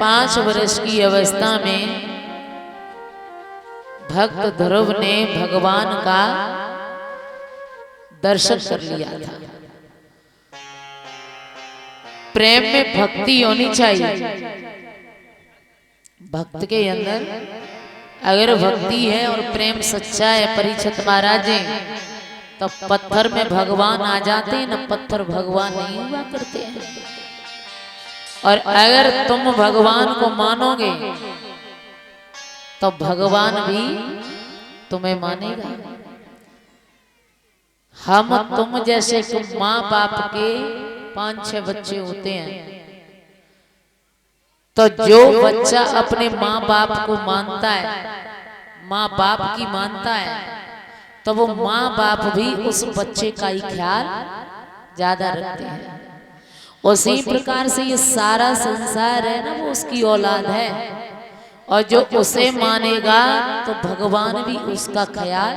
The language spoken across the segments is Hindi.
5 वर्ष की अवस्था में भक्त ध्रुव ने भगवान का दर्शन कर लिया था। प्रेम में भक्ति होनी चाहिए। भक्त के अंदर अगर भक्ति है और प्रेम सच्चा है परीक्षित महाराज जी, तो पत्थर में भगवान आ जाते हैं, न पत्थर भगवान नहीं हुआ करते हैं। और अगर तुम भगवान को मानोगे तो भगवान भी तुम्हें मानेगा। हम तुम जैसे माँ बाप के 5-6 बच्चे होते हैं, तो जो बच्चा अपने माँ बाप को मानता है, माँ बाप की मानता है, तो वो माँ बाप भी उस बच्चे का ही ख्याल ज्यादा रखते हैं। उसी प्रकार से ये सारा संसार है ना, वो उसकी औलाद है, और जो उसे मानेगा तो भगवान भी उसका ख्याल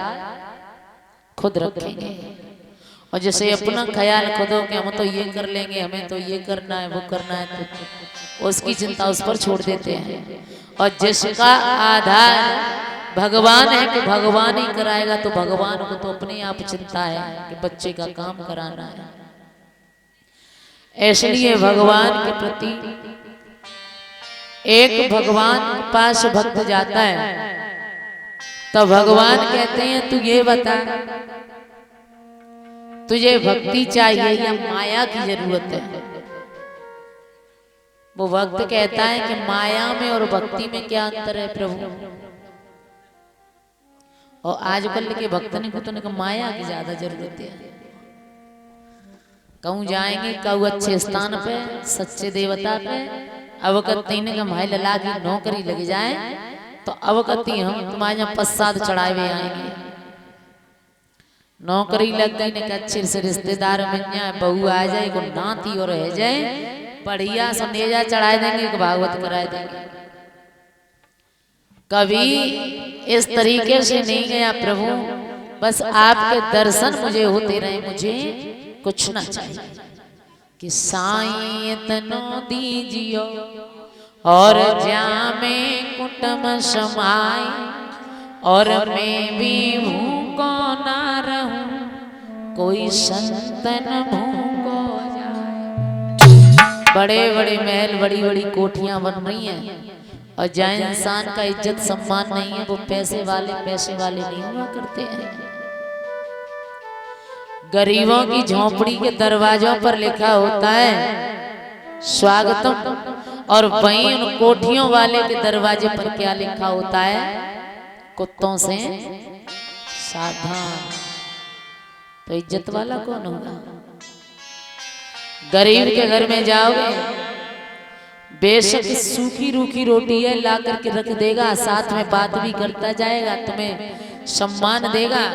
खुद रखेंगे। और जैसे अपना ख्याल खुद हो कि हम तो ये कर लेंगे, हमें तो ये करना है, वो करना है, तो उसकी चिंता उस पर छोड़ देते हैं। और जिसका आधार भगवान है कि भगवान ही कराएगा, तो भगवान को तो अपने आप चिंता है कि बच्चे का काम कराना है। इसलिए भगवान के प्रति एक भगवान के पास भक्त जाता है, तो भगवान कहते हैं तू ये बता, तुझे भक्ति चाहिए या माया की जरूरत है? वो भक्त कहता है कि माया में और भक्ति में क्या अंतर है प्रभु? और आजकल के भक्तों को तो माया की ज्यादा जरूरत है। कहूँ जाएंगे, कहूँ अच्छे स्थान पे, सच्चे देवता पे, अवकती ने भाई लला की नौकरी लग जाए तो अवकती हम तुम्हारे यहाँ प्रसाद चढ़ाए हुए आएंगे। नौकरी लग गई ने अच्छे से रिश्तेदार मिल जाए, बहू आ जाए, को नाती और रह जाए, बढ़िया सनेजा चढ़ाए देंगे, भागवत कराए देंगे। कभी इस तरीके से नहीं गया प्रभु, बस आपके दर्शन मुझे होते रहे, मुझे कुछ ना चाहिए। कि साईं तनो दीजियो और जामे कुटुम समाए, और मैं भी भूखो ना रहूं, कोई संतन भूखो जाए। बड़े बड़े महल, बड़ी बड़ी कोठियां बन रही हैं, और जहाँ इंसान का इज्जत सम्मान नहीं है, वो पैसे वाले नहीं हुआ करते हैं। गरीबों की झोपड़ी के दरवाजों पर लिखा होता है स्वागतम, और वहीं उन कोठियों वाले के दरवाजे पर क्या लिखा होता है? कुत्तों से सावधान। तो इज्जत वाला कौन होगा? गरीब के घर में जाओगे, बेशक सूखी रूखी रोटी है ला करके रख देगा, साथ में बात भी करता जाएगा, तुम्हें सम्मान देगा।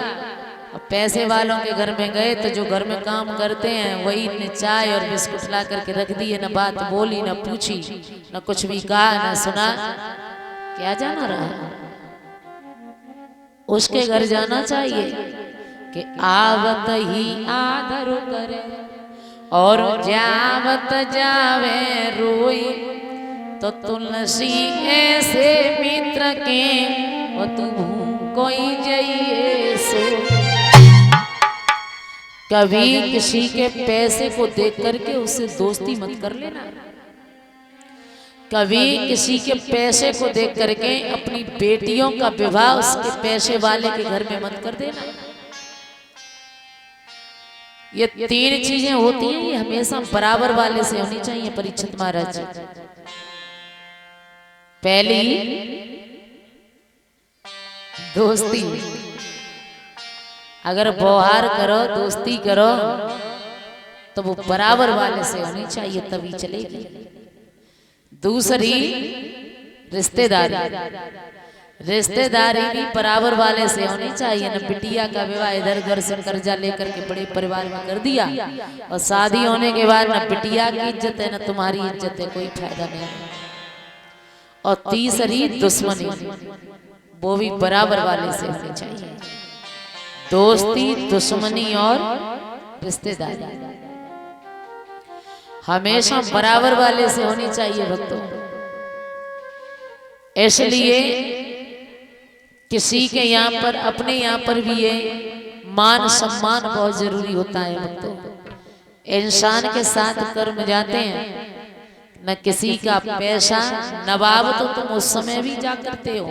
अब पैसे वालों के घर में गए तो जो घर में काम करते हैं वही ने चाय और बिस्कुट ला करके रख दिए, न बात बोली, न पूछी, न कुछ भी कहा, न सुना। क्या जाना रहा? उसके घर जाना चाहिए कि आवत ही आदर करे और जावत जावे रोई, तो तुलसी ऐसे मित्र के वो तू कोई जाइए सो। कभी किसी के पैसे को देख करके उससे दोस्ती मत कर लेना। कभी किसी के पैसे को देख करके अपनी बेटियों का विवाह उसके पैसे वाले के घर में मत कर देना। ये 3 चीजें होती हैं, ये हमेशा बराबर वाले से होनी चाहिए परीक्षित महाराज। पहली दोस्ती, अगर व्यवहार करो, दोस्ती करो, तो वो बराबर वाले से होनी चाहिए, तभी चलेगी। दूसरी रिश्तेदारी, रिश्तेदारी भी बराबर वाले से होनी चाहिए। न बिटिया का विवाह इधर घर से कर्जा लेकर के बड़े परिवार में कर दिया, और शादी होने के बाद न बिटिया की इज्जत है न तुम्हारी इज्जत है, कोई फायदा नहीं। और तीसरी दुश्मनी, वो भी बराबर वाले से होनी चाहिए। दोस्ती, दुश्मनी और रिश्तेदारी हमेशा बराबर वाले से होनी चाहिए भक्तों। इसलिए किसी के यहाँ पर, अपने यहाँ पर भी ये मान सम्मान बहुत जरूरी होता है भक्तों। इंसान के साथ कर्म जाते हैं, न किसी का पैसा। नवाब तो तुम उस समय भी जा करते हो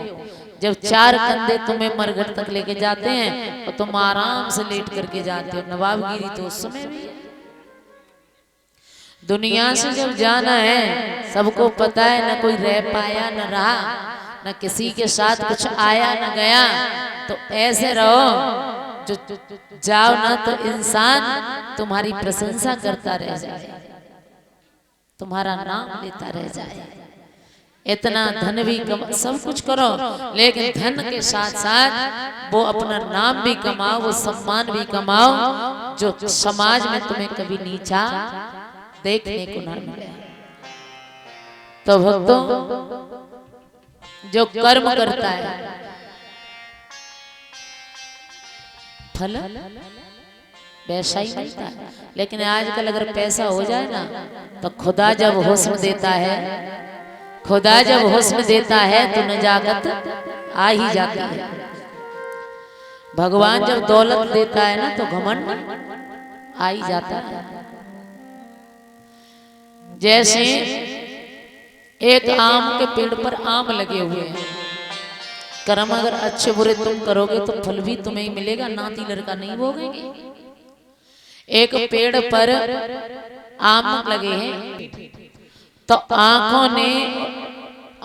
जब चार कंधे तुम्हें मरघट तक लेके जाते हैं और तुम आराम से लेट करके जाते हो। नवाबगिरी तो उस समय भी है। दुनिया से जब जाना है, सबको पता है, न कोई रह पाया न रहा, न किसी के साथ कुछ आया न गया, तो ऐसे रहो जो जाओ ना तो इंसान तुम्हारी प्रशंसा करता रह जाए, तुम्हारा नाम लेता रह जाए। इतना धन भी सब कुछ करो, लेकिन धन के साथ साथ वो अपना नाम भी कमाओ, वो सम्मान भी कमाओ, जो समाज में तुम्हें कभी नीचा देखने को न मिले। तो भक्तों, जो कर्म करता है फल वैसा ही मिलता है। लेकिन आजकल अगर पैसा हो जाए ना, तो खुदा जब हुस्न देता है, खुदा जब हुस्न देता है तो नजाकत आ ही जाती है। भगवान जब दौलत देता है ना, तो घमंड आ ही जाता है। जैसे एक आम के पेड़ पर आम लगे हुए हैं, कर्म अगर अच्छे बुरे तुम करोगे तो फल भी तुम्हें ही मिलेगा, नाती लड़का नहीं भोगेंगे। एक पेड़ पर आम लगे हैं, तो आंखों ने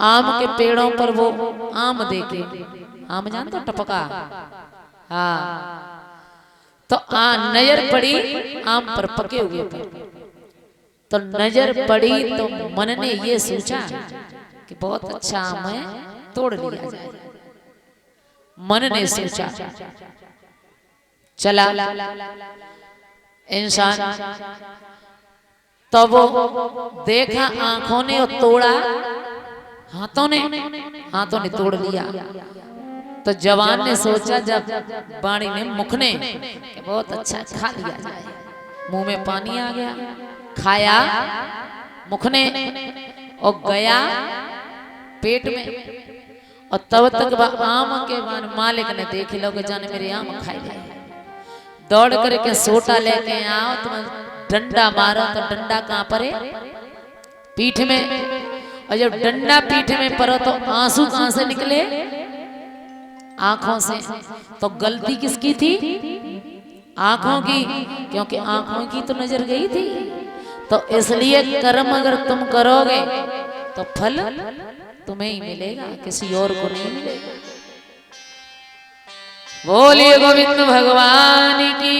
आम के पेड़ों पर वो आम देखे, आम जानते हो टपका, हाँ, तो नजर पड़ी आम पर, पके हुए पर, तो नजर पड़ी तो मन ने ये सोचा कि बहुत अच्छा आम है, तोड़ लिया जाए। मन ने सोचा, चला इंसान, तो वो देखा आंखों ने और तोड़ा हाथों ने तोड़ लिया। तो जवान ने सोचा, जब वाणी ने, मुख ने, बहुत अच्छा खा लिया जाए। मुंह में पानी आ गया, खाया मुख ने और गया पेट में। और तब तक वह आम के मालिक ने देख लो कि जाने मेरे आम खाए गए। दौड़ करके सोटा लेके आओ, तुम डंडा मारो, तो डंडा कहाँ परे? पीठ में। और जब डंडा पीठ में पड़ो तो आंसू कहां से निकले? आंखों से। तो गलती किसकी थी? आंखों की, क्योंकि आंखों की तो नजर गई थी। तो इसलिए कर्म अगर तुम करोगे तो फल तुम्हें ही मिलेगा, किसी और को नहीं मिलेगा। बोलिए गोविंद भगवान की।